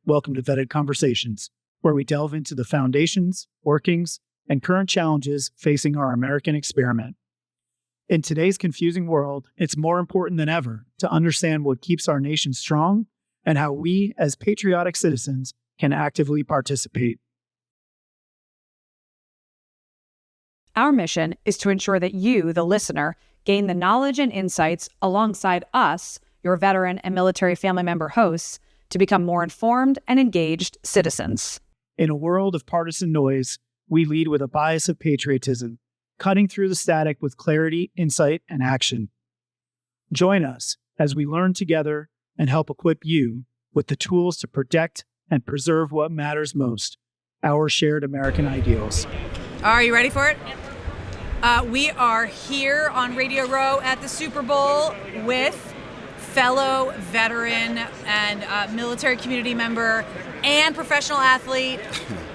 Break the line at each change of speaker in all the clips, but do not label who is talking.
Welcome to Vetted Conversations, where we delve into the foundations, workings, and current challenges facing our American experiment. In today's confusing world, it's more important than ever to understand what keeps our nation strong and how we, as patriotic citizens, can actively participate.
Our mission is to ensure that you, the listener, gain the knowledge and insights alongside us, your veteran and military family member hosts, to become more informed and engaged citizens.
In a world of partisan noise, we lead with a bias of patriotism, cutting through the static with clarity, insight, and action. Join us as we learn together and help equip you with the tools to protect and preserve what matters most, our shared American ideals.
Are you ready for it? We are here on Radio Row at the Super Bowl with fellow veteran and military community member and professional athlete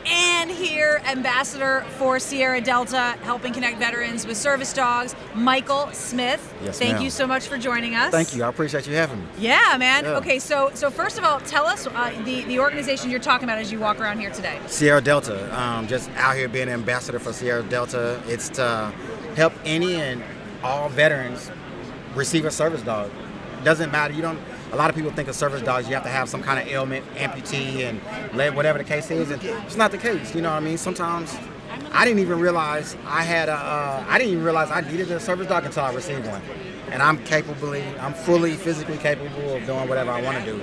and here ambassador for Sierra Delta, helping connect veterans with service dogs, Michael Smith.
Yes,
Thank
ma'am.
you so much for joining us.
Thank you. I appreciate you having me.
Yeah, man.
Yeah.
Okay, so first of all, tell us the organization you're talking about as you walk around here today.
Sierra Delta. Just out here being an ambassador for Sierra Delta. It's to help any and all veterans receive a service dog. Doesn't matter. A lot of people think of service dogs, you have to have some kind of ailment, amputee, and leg, whatever the case is, and it's not the case. You know what I mean? Sometimes I didn't even realize I needed a service dog until I received one, and I'm fully physically capable of doing whatever I want to do.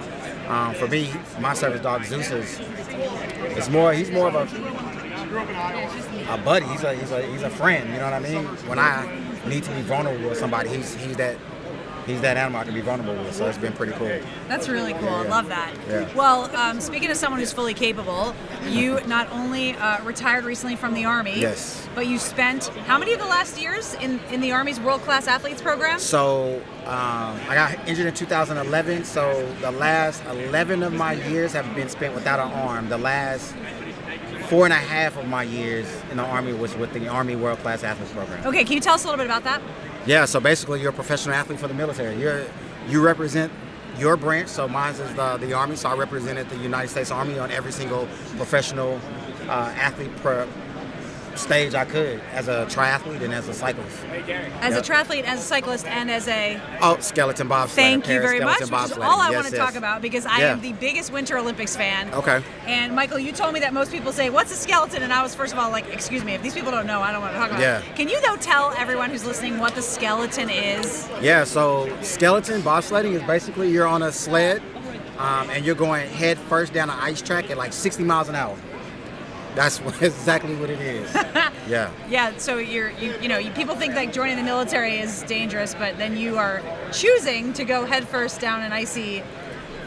For me, my service dog Zeus he's more of a buddy. He's a friend. You know what I mean? When I need to be vulnerable with somebody, he's that animal I can be vulnerable with, so it's been pretty cool.
That's really cool. I love that.
Yeah.
Well, speaking of someone who's fully capable, you not only retired recently from the Army,
Yes.
but you spent how many of the last years in the Army's World Class Athletes program?
So I got injured in 2011, so the last 11 of my years have been spent without an arm. The last 4.5 of my years in the Army was with the Army World Class Athletes program.
Okay, can you tell us a little bit about that?
Yeah, so basically you're a professional athlete for the military. You represent your branch, so mine is the Army, so I represented the United States Army on every single professional athlete stage I could, as a triathlete and as a cyclist.
As a triathlete, as a cyclist, and as a...
skeleton bobsled.
Thank you very much, which is all I want to talk about, because I am the biggest Winter Olympics fan.
Okay.
And Michael, you told me that most people say, what's a skeleton? And I was first of all like, excuse me, if these people don't know, I don't want to talk about it. Can you though tell everyone who's listening what the skeleton is? Yeah,
so skeleton bobsledding is basically you're on a sled and you're going head first down an ice track at like 60 miles an hour. That's exactly what it is. Yeah.
Yeah. So people think like joining the military is dangerous, but then you are choosing to go headfirst down an icy. Yeah.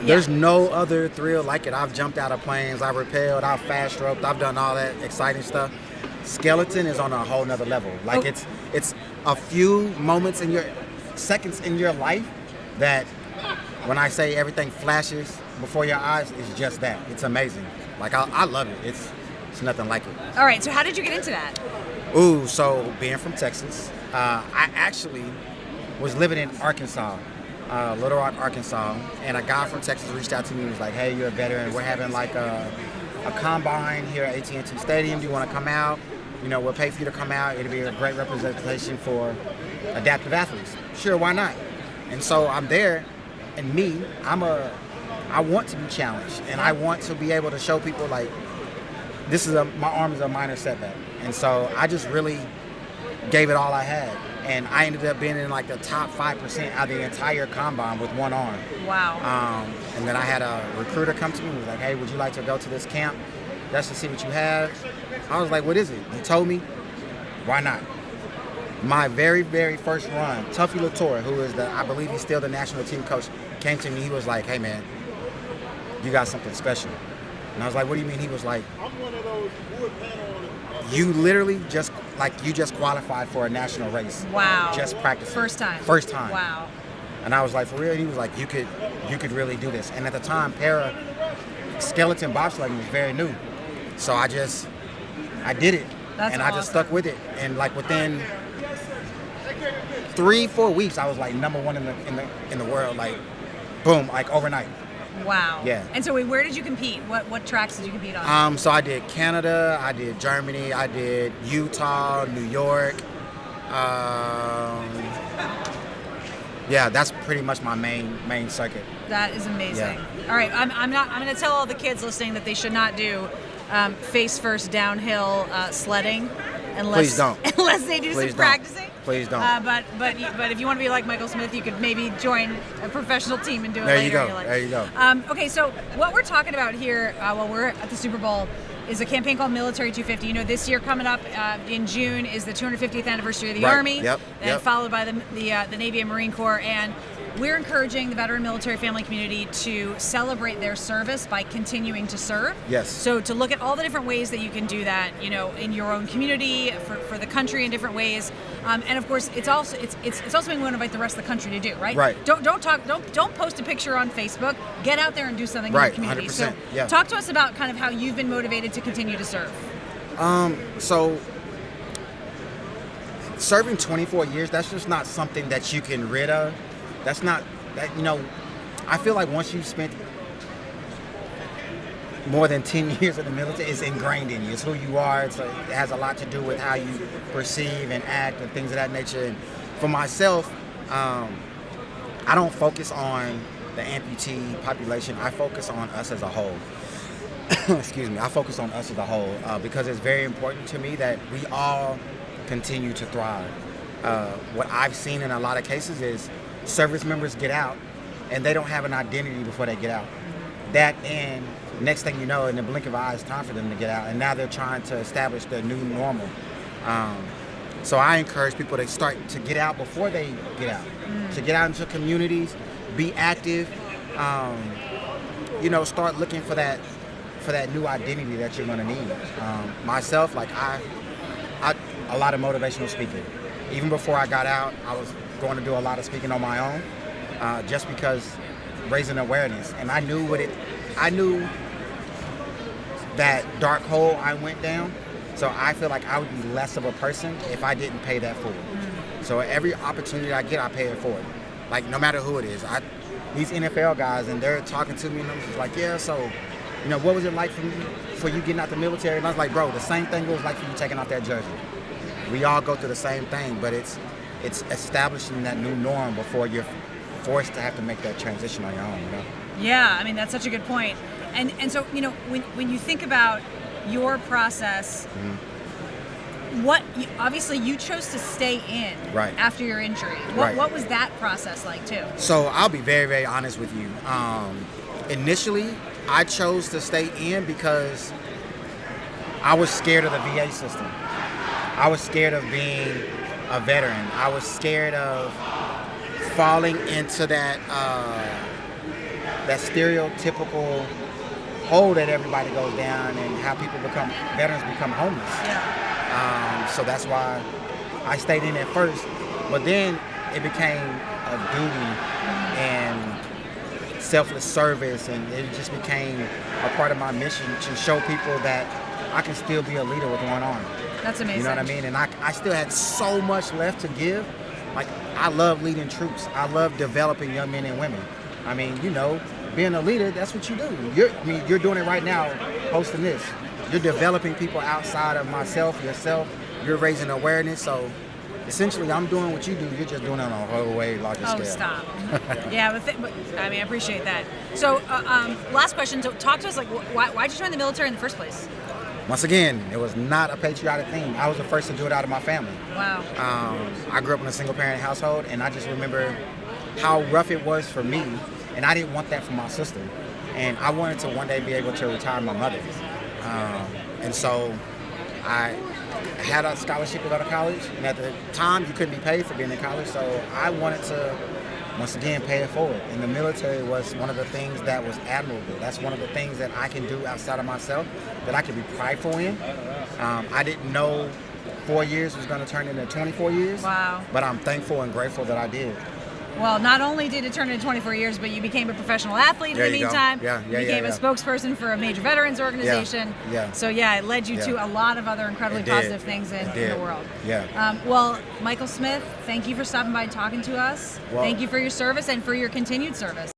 There's no other thrill like it. I've jumped out of planes, I've rappelled, I've fast roped, I've done all that exciting stuff. Skeleton is on a whole nother level. Like it's a few moments seconds in your life that when I say everything flashes before your eyes, it's just that. It's amazing. Like I love it. It's nothing like it.
All right, so how did you get into that?
So being from Texas, I actually was living in Arkansas, Little Rock, Arkansas, and a guy from Texas reached out to me and was like, hey, you're a veteran, we're having like a combine here at AT&T Stadium, do you want to come out? We'll pay for you to come out, it'll be a great representation for adaptive athletes. Sure, why not? And so I'm there, and I want to be challenged, and I want to be able to show people like, my arm is a minor setback. And so I just really gave it all I had. And I ended up being in like the top 5% out of the entire combine with one arm.
Wow.
And then I had a recruiter come to me and was like, hey, would you like to go to this camp just to see what you have? I was like, what is it? He told me, why not? My very, very first run, Tuffy Latour, who is I believe he's still the national team coach, came to me. He was like, hey man, you got something special. And I was like, what do you mean? He was like, you literally just qualified for a national race.
Wow.
Just practicing.
First time.
Wow. And I was like, for real? He was like, you could really do this. And at the time, skeleton bobsledding was very new. So I did it.
That's
and
awesome.
I just stuck with it. And like within 3-4 weeks, I was like #1 in the world, like boom, like overnight.
Wow.
Yeah.
And so where did you compete? What tracks did you compete on?
So I did Canada, I did Germany, I did Utah, New York. Yeah, that's pretty much my main circuit.
That is amazing.
Yeah.
All right, I'm going to tell all the kids listening that they should not do face first downhill sledding
Please don't.
unless they do
Please
some
don't.
practicing.
Please don't.
But if you want to be like Michael Smith, you could maybe join a professional team and do it
There
later.
you go.
in your life.
There you go.
Okay, so what we're talking about here while we're at the Super Bowl is a campaign called Military 250. You know, this year coming up in June is the 250th anniversary of the
Right.
Army,
Yep.
and followed by the Navy and Marine Corps. And we're encouraging the veteran military family community to celebrate their service by continuing to serve.
Yes.
So to look at all the different ways that you can do that, you know, in your own community, for the country in different ways, and of course it's also something we want to invite the rest of the country to do, right?
Right.
Don't post a picture on Facebook. Get out there and do something in
Right,
your community.
100%,
So
yeah.
talk to us about kind of how you've been motivated to continue to serve.
So serving 24 years, that's just not something that you can rid of. That's not that, you know, I feel like once you've spent more than 10 years in the military, it's ingrained in you. It's who you are. It has a lot to do with how you perceive and act and things of that nature. And for myself, I don't focus on the amputee population. I focus on us as a whole. Excuse me. I focus on us as a whole because it's very important to me that we all continue to thrive. What I've seen in a lot of cases is service members get out and they don't have an identity before they get out. That, and next thing you know, in the blink of an eye, it's time for them to get out, and now they're trying to establish their new normal. So I encourage people to start to get out before they get out, to get out into communities, be active, you know, start looking for that new identity that you're going to need. Myself, like I a lot of motivational speaking. Even before I got out, I was going to do a lot of speaking on my own, just because raising awareness. And I knew that dark hole I went down. So I feel like I would be less of a person if I didn't pay that forward. So every opportunity I get, I pay it forward. Like no matter who it is. These NFL guys, and they're talking to me and I'm just like, yeah, so, you know, what was it like for you getting out the military? And I was like, bro, the same thing was like for you taking out that jersey. We all go through the same thing, but it's establishing that new norm before you're forced to have to make that transition on your own, you know?
Yeah, I mean, that's such a good point. And so, you know, when you think about your process, obviously you chose to stay in
Right.
after your injury.
Right.
What was that process like too?
So I'll be very, very honest with you. Initially, I chose to stay in because I was scared of the VA system. I was scared of being a veteran. I was scared of falling into that stereotypical hole that everybody goes down and how veterans become homeless.
Yeah.
So that's why I stayed in at first. But then it became a duty and selfless service, and it just became a part of my mission to show people that I can still be a leader with one arm.
That's amazing.
You know what I mean? And I still had so much left to give. Like, I love leading troops. I love developing young men and women. I mean, you know, being a leader, that's what you do. You're doing it right now, hosting this. You're developing people outside of myself, yourself. You're raising awareness. So essentially, I'm doing what you do. You're just doing it on a whole way larger scale.
Oh, stop. Yeah, but I mean, I appreciate that. So, last question. So talk to us, like, why'd you join the military in the first place?
Once again, it was not a patriotic thing. I was the first to do it out of my family.
Wow.
I grew up in a single-parent household, and I just remember how rough it was for me, and I didn't want that for my sister. And I wanted to one day be able to retire my mother. And so I had a scholarship to go to college, and at the time, you couldn't be paid for being in college, so I wanted to, once again, pay it forward. And the military was one of the things that was admirable. That's one of the things that I can do outside of myself that I can be prideful in. I didn't know 4 years was going to turn into 24 years.
Wow.
But I'm thankful and grateful that I did.
Well, not only did it turn into 24 years, but you became a professional athlete
There
in the
you go.
meantime.
Yeah,
You became a spokesperson for a major veterans organization.
Yeah.
So, yeah, it led you
Yeah.
to a lot of other incredibly
It did.
positive things in
It
the
did.
world.
Yeah.
Well, Michael Smith, thank you for stopping by and talking to us.
Well-
Thank you for your service and for your continued service.